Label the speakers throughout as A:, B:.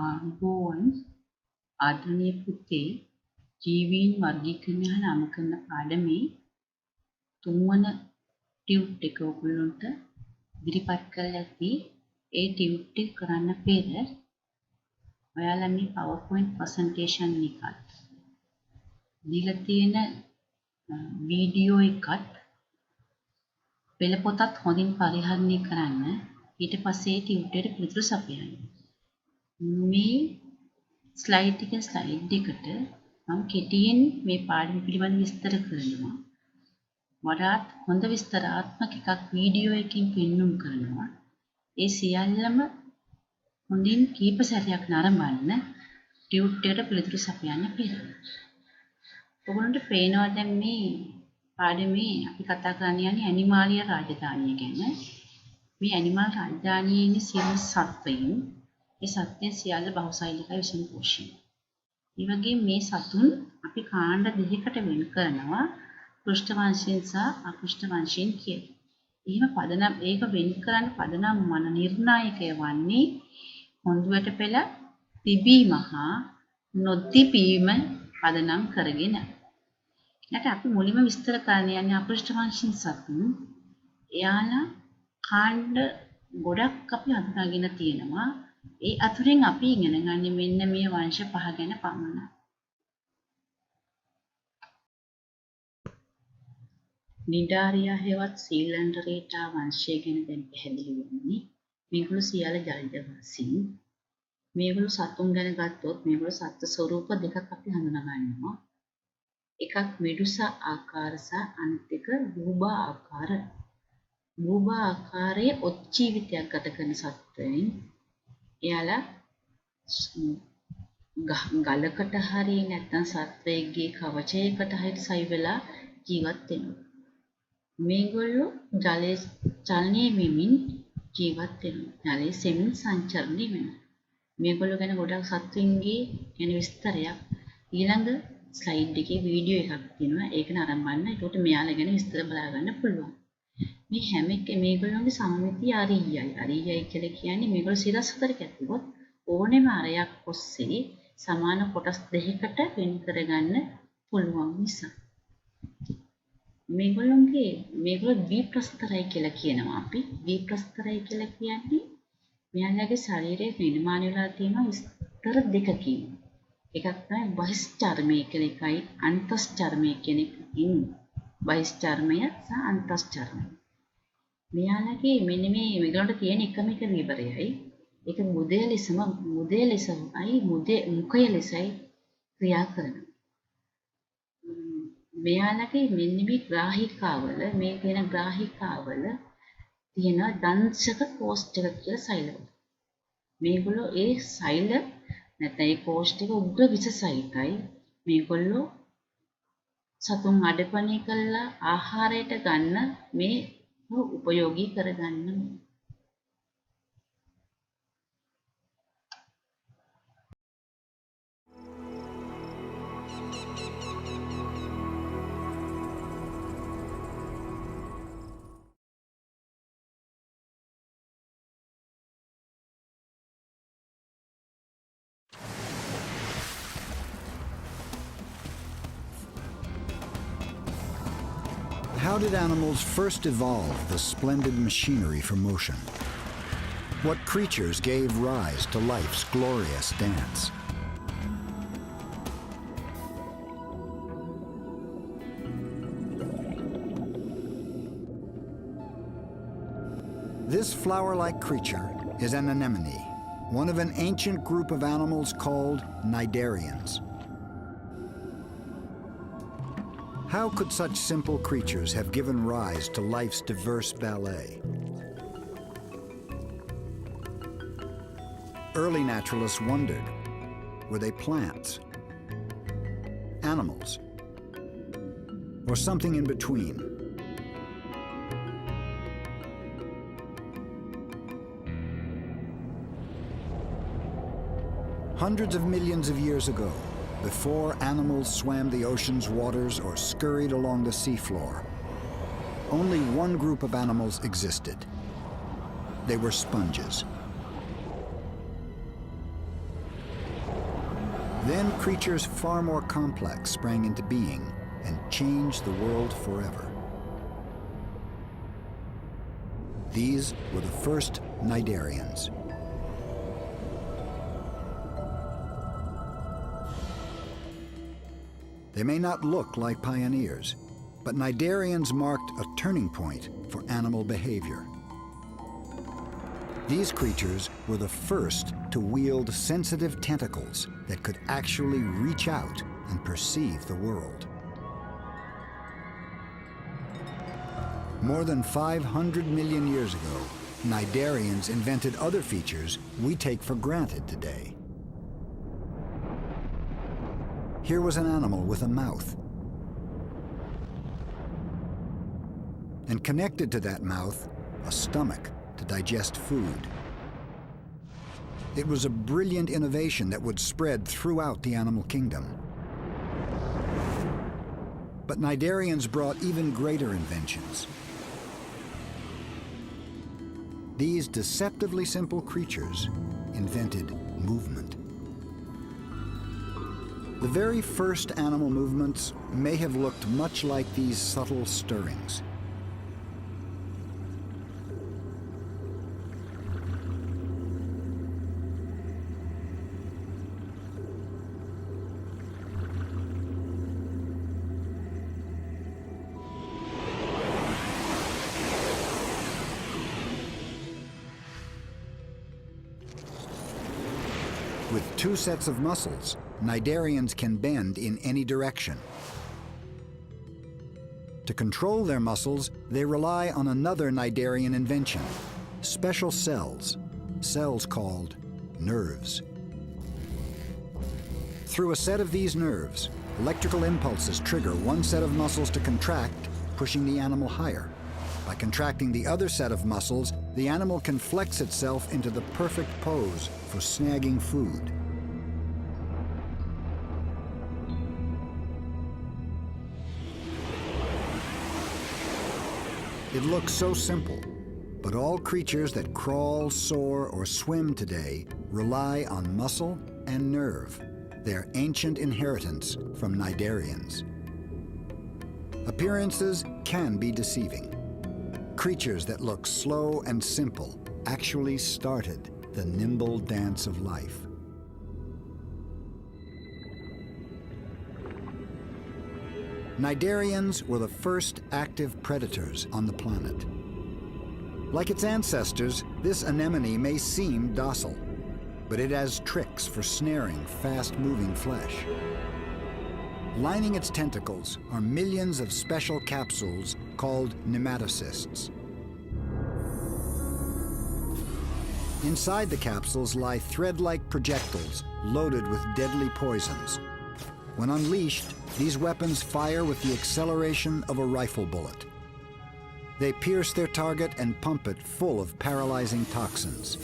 A: ආර්ගෝවන් ආදරණීය පුතේ ජීවීන් වර්ගීකරණය හා නාමකරණ පාඩමේ තුන්වන ටියුට් එක ඔයගොල්ලන්ට ඉදිරිපත් කරලා ඇති. ඒ ටියුට් එක කරන්න පෙර ඔයාලා මේ PowerPoint presentation එකත් දීලා තියෙන වීඩියෝ එකත් පෙළ පොතත් හොඳින් පරිහරණය කරන්න. ඊට පස්සේ ටියුට් එකට පිළිතුරු සපයන්න. මේ ස්ලයිඩ් එකට මම කෙටියෙන් මේ පාඩම පිළිබඳ විස්තර කරනවා. වඩාත් හොඳ විස්තරාත්මක එකක් වීඩියෝ එකකින් පෙන්වුම් කරනවා. ඒ සියල්ලම හොඳින් කීප සැරයක් නරඹන්න ටියුට් එකට පිළිතුරු සපයන්න පෙර. ඔයගොල්ලන්ට පේනවා දැන් මේ පාඩමේ අපි කතා කරන්න යන්නේ ඇනිමාලිය රාජධානිය ගැන. මේ ඇනිමල් රාජධානියේ ඉන්න සියලු සත්වයින් ඒ සත්ත්වයන් සියල්ල බහුසෛලිකයි විෂම පෝෂණය. ඒ වගේම මේ සතුන් අපි කාණ්ඩ දෙකකට වෙන් කරනවා පෘෂ්ඨ වංශයෙන් සහ අපෘෂ්ඨ වංශයෙන් කියලා. එහෙම පදනම් ඒක වෙන් කරන්න පදනම් මන නිර්ණායකය වන්නේ හොඳුවට පෙළ තිබීම හා නොතිබීම පදනම් කරගෙන. ඊට අපි මුලින්ම විස්තර කරන්න යන්නේ අපෘෂ්ඨ වංශින් සතුන්. එයාලා කාණ්ඩ ගොඩක් අපි හඳුනාගෙන තියෙනවා. ඒ අතුරින් අපි ඉගෙන ගන්න මෙන්න මේ වංශ පහ ගැන පමණයි. නිඩාරියා හෙවත් සීලන්ඩරේටා වංශය ගැන දැන් පැහැදිලි වෙන්නේ. මේගොල්ලෝ සියල්ල ජලජවාසීන්. මේගොල්ලෝ සතුන් ගැන ගත්තොත් මේගොල්ලෝ සත්ත්ව ස්වරූප දෙකක් අපි හඳුනා ගන්නවා. එකක් මෙඩුසා ආකාර සහ අනිත් එක රූබා ආකාර. රූබා ආකාරයේ ඔච්චීවිතයක් ගත කරන සත්වයින්. එයාලා ගලකට හරි නැත්නම් සත්වයේගේ කවචයකට හරි සයි වෙලා ජීවත් වෙනවා. මේගොල්ලෝ ජලයේ චලනය වෙමින් ජීවත් වෙනවා. ජලයේ සෙමින් සංචරණය වෙනවා. මේගොල්ලෝ ගැන ගොඩක් සත්වින්ගේ ගැන විස්තරයක් ඊළඟ ස්ලයිඩ් එකේ වීඩියෝ එකක් තියෙනවා. ඒක නරඹන්න. ඒකට මෙයාලා ගැන විස්තර බලා ගන්න පුළුවන්. මේ හැම මේගොල්ලෝගේ සමමිතිය අරියයි. අරියයි කියලා කියන්නේ මේගොල්ලෝ සිරස් හතරක් ඇතුළත් ඕනෙම අරයක් ඔස්සේ සමාන කොටස් දෙකකට වෙන් කරගන්න පුළුවන් නිසා. මේගොල්ලෝ ද්විප්‍රස්තරයි කියලා කියනවා අපි. ද්විප්‍රස්තරයි කියලා කියන්නේ මෙයාලගේ ශරීරයේ නිර්මාණය වෙලා තියෙන ස්තර දෙකකින්. එකක් තමයි බහිස්චර්මය කියන එකයි අන්තස්චර්මය කියන එකකින්. බහිස්චර්මය සහ අන්තස්චර්මය. මෙයාලගේ මෙන්න මේගොල්ලන්ට තියෙන එකම එක විවරයයි. ඒක මුඛය ලෙසයි ක්‍රියා කරනවා. මෙයාලගේ මෙන්න මේ ග්‍රාහිකාවල මේ තියෙන ග්‍රාහිකාවල තියෙන දංශක කෝෂ්ඨක කියලා සෛලවල. මේගොල්ලෝ ඒ සෛල නැත්නම් ඒ කෝෂ්ඨක උග්‍ර විෂ සහිතයි. මේගොල්ලෝ සතුන් අඩපණය කළා ආහාරයට ගන්න මේ උපයෝගී කරගන්න.
B: How did animals first evolve the splendid machinery for motion? What creatures gave rise to life's glorious dance? This flower-like creature is an anemone, one of an ancient group of animals called cnidarians. How could such simple creatures have given rise to life's diverse ballet? Early naturalists wondered, were they plants, animals, or something in between? Hundreds of millions of years ago, before animals swam the ocean's waters or scurried along the seafloor, only one group of animals existed. They were sponges. Then creatures far more complex sprang into being and changed the world forever. These were the first cnidarians. They may not look like pioneers, but cnidarians marked a turning point for animal behavior. These creatures were the first to wield sensitive tentacles that could actually reach out and perceive the world. More than 500 million years ago, cnidarians invented other features we take for granted today. Here was an animal with a mouth. And connected to that mouth, a stomach to digest food. It was a brilliant innovation that would spread throughout the animal kingdom. But cnidarians brought even greater inventions. These deceptively simple creatures invented movement. The very first animal movements may have looked much like these subtle stirrings. With two sets of muscles, cnidarians can bend in any direction. To control their muscles, they rely on another cnidarian invention, special cells called nerves. Through a set of these nerves, electrical impulses trigger one set of muscles to contract, pushing the animal higher. By contracting the other set of muscles, the animal can flex itself into the perfect pose for snagging food. It looks so simple, but all creatures that crawl, soar, or swim today rely on muscle and nerve, their ancient inheritance from cnidarians. Appearances can be deceiving. Creatures that look slow and simple actually started the nimble dance of life. Cnidarians were the first active predators on the planet. Like its ancestors, this anemone may seem docile, but it has tricks for snaring fast-moving flesh. Lining its tentacles are millions of special capsules called nematocysts. Inside the capsules lie thread-like projectiles loaded with deadly poisons. When unleashed, these weapons fire with the acceleration of a rifle bullet. They pierce their target and pump it full of paralyzing toxins.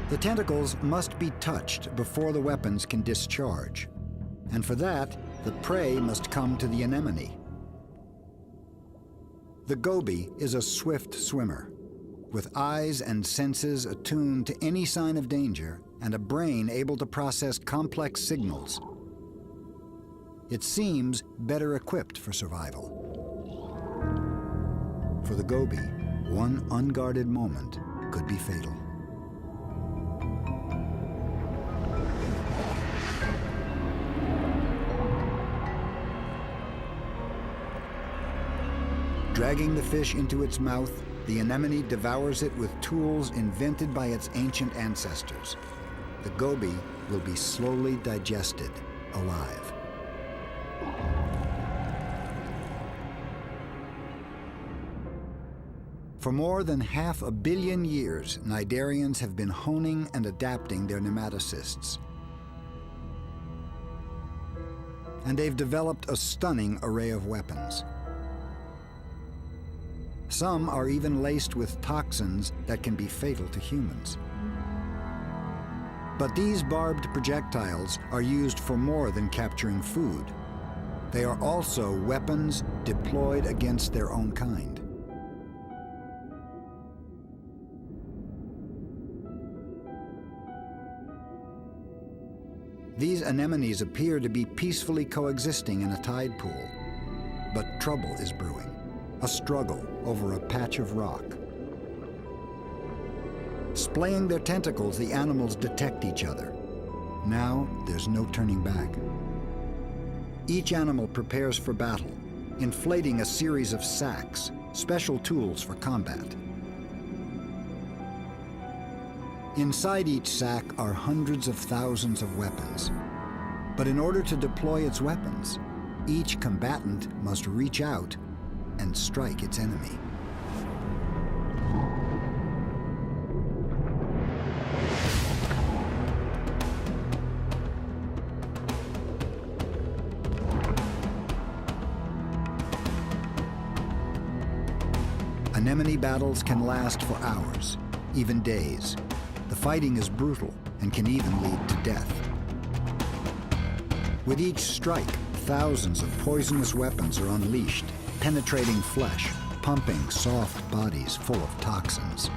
B: The tentacles must be touched before the weapons can discharge. And for that, the prey must come to the anemone. The goby is a swift swimmer, with eyes and senses attuned to any sign of danger and a brain able to process complex signals. It seems better equipped for survival. For the goby, one unguarded moment could be fatal. Dragging the fish into its mouth, the anemone devours it with tools invented by its ancient ancestors. The goby will be slowly digested alive. For more than 500 million years, cnidarians have been honing and adapting their nematocysts. And they've developed a stunning array of weapons. Some are even laced with toxins that can be fatal to humans. But these barbed projectiles are used for more than capturing food. They are also weapons deployed against their own kind. These anemones appear to be peacefully coexisting in a tide pool. But trouble is brewing, a struggle over a patch of rock. Splaying their tentacles, the animals detect each other. Now, there's no turning back. Each animal prepares for battle, inflating a series of sacks, special tools for combat. Inside each sack are hundreds of thousands of weapons. But in order to deploy its weapons, each combatant must reach out and strike its enemy. Anemone battles can last for hours, even days. The fighting is brutal and can even lead to death. With each strike, thousands of poisonous weapons are unleashed, penetrating flesh, pumping soft bodies full of toxins.